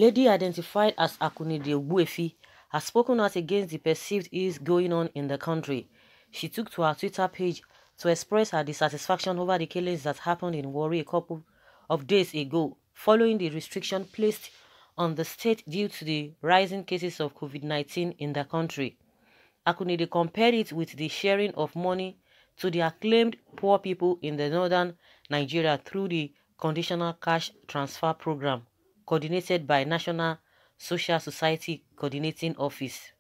lady identified as Akunide Ogbuefi has spoken out against the perceived ills going on in the country. She took to her Twitter page to express her dissatisfaction over the killings that happened in Warri a couple of days ago, following the restriction placed on the state due to the rising cases of COVID-19 in the country. Akunide compared it with the sharing of money to the acclaimed poor people in the northern Nigeria through the Conditional Cash Transfer Program, coordinated by National Social Society Coordinating Office.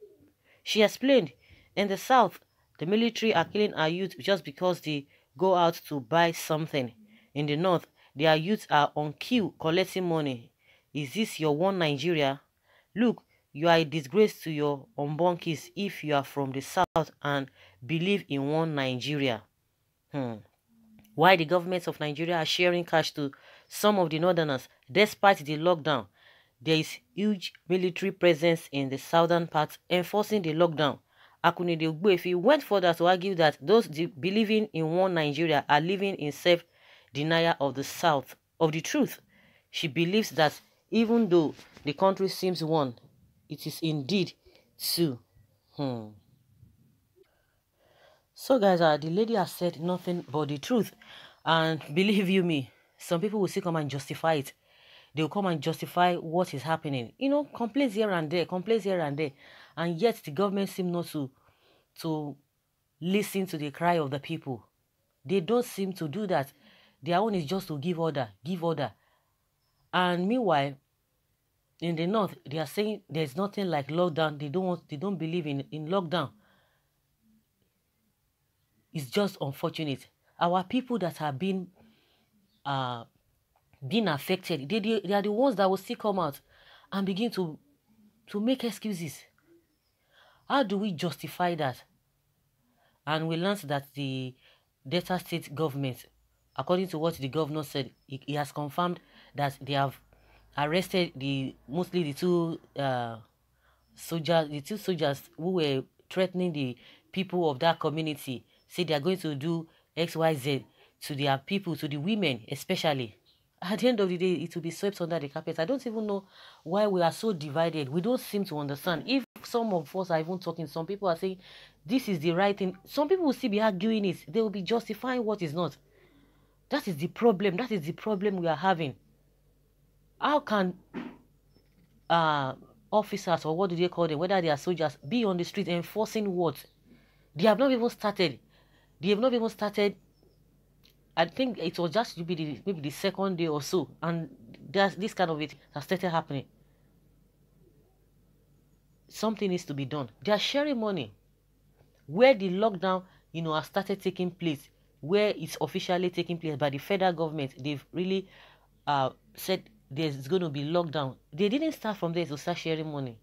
She explained, in the south, the military are killing our youth just because they go out to buy something. In the north, their youth are on queue collecting money. Is this your one Nigeria? Look, you are a disgrace to your unborn kids if you are from the south and believe in one Nigeria. Why the governments of Nigeria are sharing cash to some of the northerners despite the lockdown? There is huge military presence in the southern part enforcing the lockdown. Akunide Ogbuefi went further to argue that those believing in one Nigeria are living in self-denial of the south of the truth. She believes that even though the country seems one, it is indeed two. So guys, the lady has said nothing but the truth, and believe you me, some people will still come and justify it. They will come and justify what is happening. You know, complaints here and there, and yet the government seem not to listen to the cry of the people. They don't seem to do that. Their own is just to give order. And meanwhile, in the north, they are saying there's nothing like lockdown. They don't believe in lockdown. It's just unfortunate. Our people that have been affected, they are the ones that will still come out and begin to make excuses. How do we justify that? And we learned that the Delta State government, according to what the governor said, he has confirmed that they have arrested mostly the two soldiers who were threatening the people of that community. Say they are going to do XYZ to their people, to the women especially. At the end of the day, it will be swept under the carpet. I don't even know why we are so divided. We don't seem to understand. If some of us are even talking, some people are saying this is the right thing. Some people will still be arguing it. They will be justifying what is not. That is the problem. That is the problem we are having. How can officers, or what do they call them, whether they are soldiers, be on the street enforcing what? They have not even started. I think it was just maybe the second day or so, and this kind of it has started happening. Something needs to be done. They are sharing money. Where the lockdown, has started taking place, where it's officially taking place by the federal government, they've really said there's going to be lockdown. They didn't start from there to start sharing money.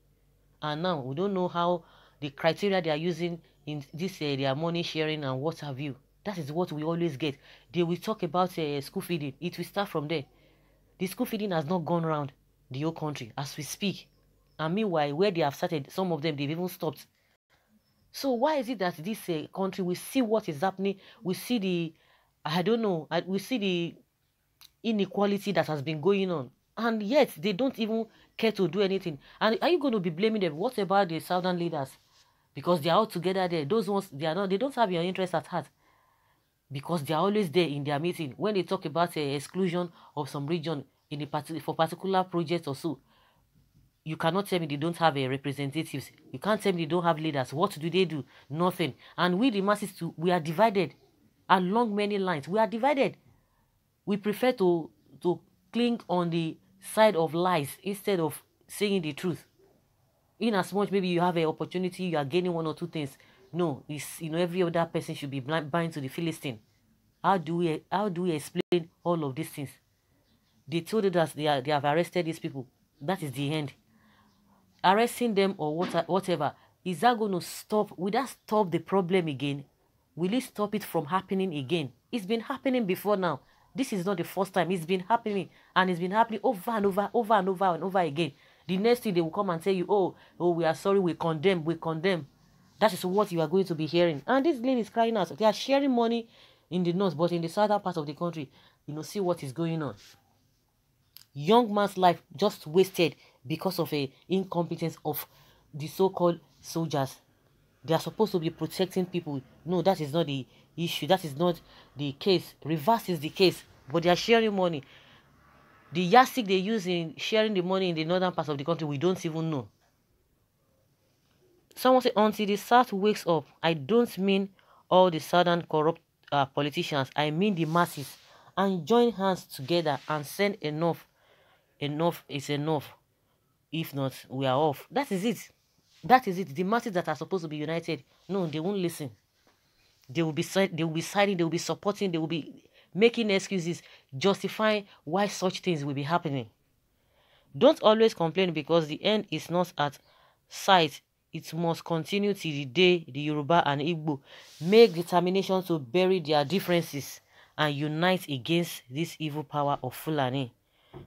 And now we don't know how the criteria they are using in this their money sharing and what have you. That is what we always get. They will talk about school feeding. It will start from there. The school feeding has not gone around the whole country as we speak. And meanwhile, where they have started, some of them, they've even stopped. So why is it that this country, we see what is happening, we see the, we see the inequality that has been going on, and yet they don't even care to do anything. And are you going to be blaming them? What about the southern leaders? Because they are all together there. Those ones, they don't have your interest at heart. Because they are always there in their meeting. When they talk about exclusion of some region for particular projects or so, you cannot tell me they don't have representatives. You can't tell me they don't have leaders. What do? Nothing. And we, the masses, too, we are divided along many lines. We are divided. We prefer to cling on the side of lies instead of saying the truth. In as much maybe you have an opportunity, you are gaining one or two things. No, it's, every other person should be bound to the Philistine. How do we explain all of these things? They told us they have arrested these people. That is the end. Arresting them or whatever, is that going to stop? Will that stop the problem again? Will it stop it from happening again? It's been happening before now. This is not the first time. It's been happening, and it's been happening over and over again. The next thing they will come and tell you, oh, we are sorry, we condemn. That is what you are going to be hearing. And this lady is crying out. They are sharing money in the north, but in the southern part of the country, see what is going on. Young man's life just wasted because of a incompetence of the so-called soldiers. They are supposed to be protecting people. No, that is not the issue. That is not the case. Reverse is the case. But they are sharing money. The yardstick they use in sharing the money in the northern parts of the country, we don't even know. Someone said, until the South wakes up. I don't mean all the southern corrupt politicians. I mean the masses. And join hands together and send enough. Enough is enough. If not, we are off. That is it. That is it. The masses that are supposed to be united, no, they won't listen. They will be siding, they will be supporting, they will be making excuses, justifying why such things will be happening. Don't always complain because the end is not at sight. It must continue till the day the Yoruba and Igbo make determination to bury their differences and unite against this evil power of Fulani.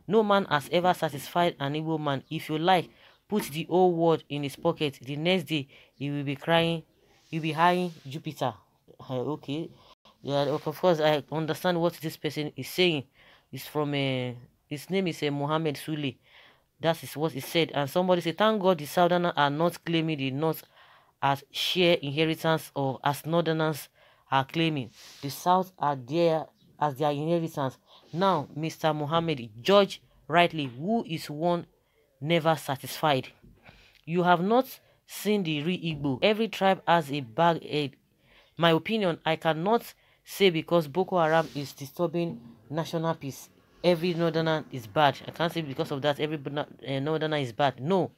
No man has ever satisfied an Igbo man. If you like, put the whole world in his pocket. The next day, he will be crying. He'll be hiring Jupiter. Okay. Yeah, of course, I understand what this person is saying. It's from his name is Mohammed Sule. That is what he said. And somebody said, thank God the Southerners are not claiming the North as share inheritance or as Northerners are claiming. The South are there as their inheritance. Now, Mr. Mohammed, judge rightly who is one never satisfied. You have not seen the real Igbo. Every tribe has a bag head. My opinion, I cannot say because Boko Haram is disturbing national peace, every northerner is bad. I can't say because of that every northerner is bad. No,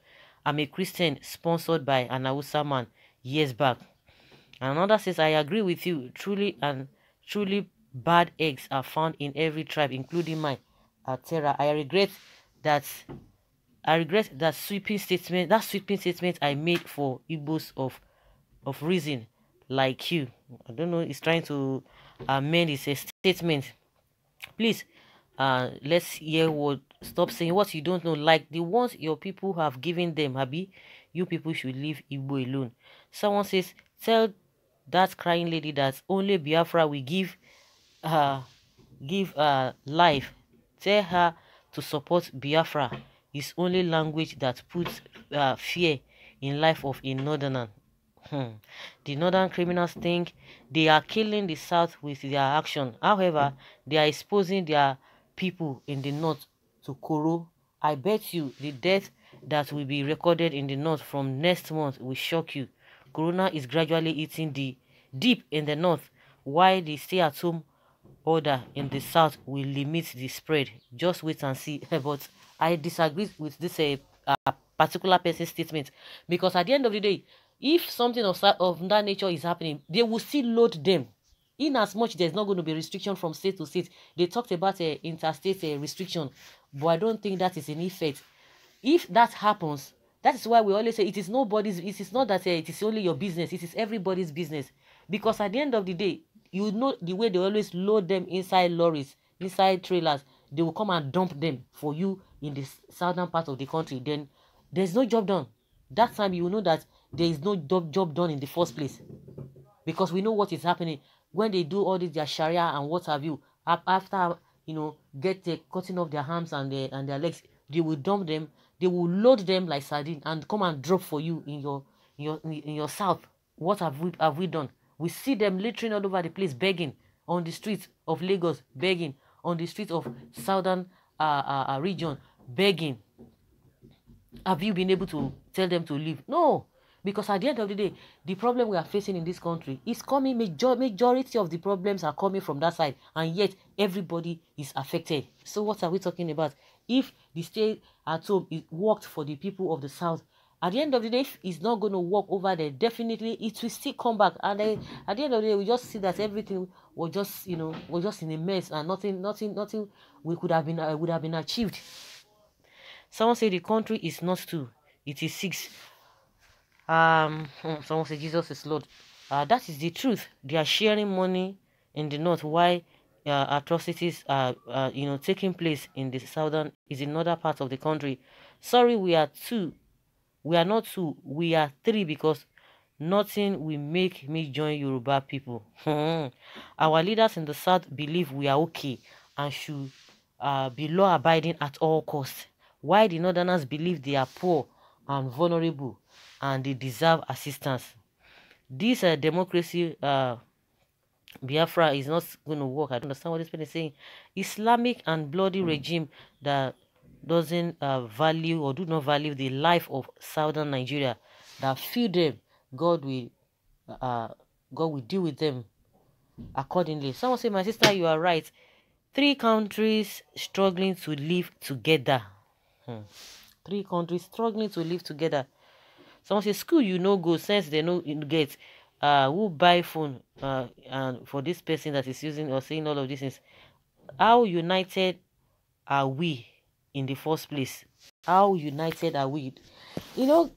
I'm a Christian sponsored by an Hausa man years back. Another says, I agree with you. Truly and truly bad eggs are found in every tribe, including mine, Terra. I regret that sweeping statement I made for Igbos of reason like you. I don't know, he's trying to amend his statement. Please, let's hear what, stop saying what you don't know, like the ones your people have given them, Abi. You people should leave Igbo alone. Someone says, tell that crying lady that only Biafra will give life. Tell her to support Biafra. It's only language that puts fear in life of a northerner. The northern criminals think they are killing the South with their action. However, they are exposing their people in the North to Koro. I bet you the death that will be recorded in the North from next month will shock you. Corona is gradually eating the deep in the North, while the stay-at-home order in the South will limit the spread. Just wait and see. But I disagree with this particular person's statement, because at the end of the day, if something of that nature is happening, they will still load them. In as much there's not going to be restriction from state to state. They talked about interstate restriction, but I don't think that is in effect. If that happens, that is why we always say it is nobody's. It is not that it is only your business. It is everybody's business. Because at the end of the day, you know the way they always load them inside lorries, inside trailers. They will come and dump them for you in the southern part of the country. Then there's no job done. That time you will know that there is no job done in the first place, because we know what is happening when they do all this their Sharia and what have you. After get cutting off their arms and their legs, they will dump them. They will load them like sardine and come and drop for you in your south. What have we done? We see them littering all over the place, begging on the streets of Lagos, begging on the streets of southern region, begging. Have you been able to tell them to leave? No, because at the end of the day, the problem we are facing in this country is coming. Majority of the problems are coming from that side, and yet everybody is affected. So what are we talking about? If the stay at home worked for the people of the South, at the end of the day, if it's not going to work over there, definitely it will still come back. And then at the end of the day, we just see that everything was just in a mess, and nothing we could have been would have been achieved. Someone said the country is not 2, it is 6. Someone said Jesus is Lord. That is the truth. They are sharing money in the North, while atrocities are taking place in the southern, is in other parts of the country. Sorry, we are 2. We are not 2. We are 3, because nothing will make me join Yoruba people. Our leaders in the South believe we are okay and should be law-abiding at all costs, Why the Northerners believe they are poor and vulnerable and they deserve assistance. This democracy, Biafra, is not going to work. I don't understand what this person is saying. Islamic and bloody regime that doesn't value or do not value the life of southern Nigeria, that few them, God will deal with them accordingly. Someone say, my sister, you are right. 3 countries struggling to live together. 3 countries struggling to live together. Someone say, school you no go, sense they no get. Who buy phone and for this person that is using or saying all of these things. How united are we in the first place? How united are we? You know,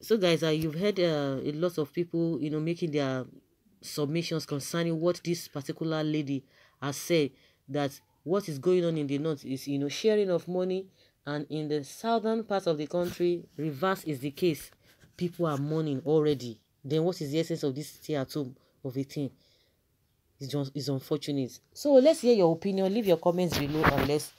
so guys, you've heard a lot of people, you know, making their submissions concerning what this particular lady has said, that what is going on in the north is, you know, sharing of money, and in the southern part of the country, reverse is the case. People are mourning already. Then what is the essence of this stay at home of a thing? It's unfortunate. So let's hear your opinion. Leave your comments below and let's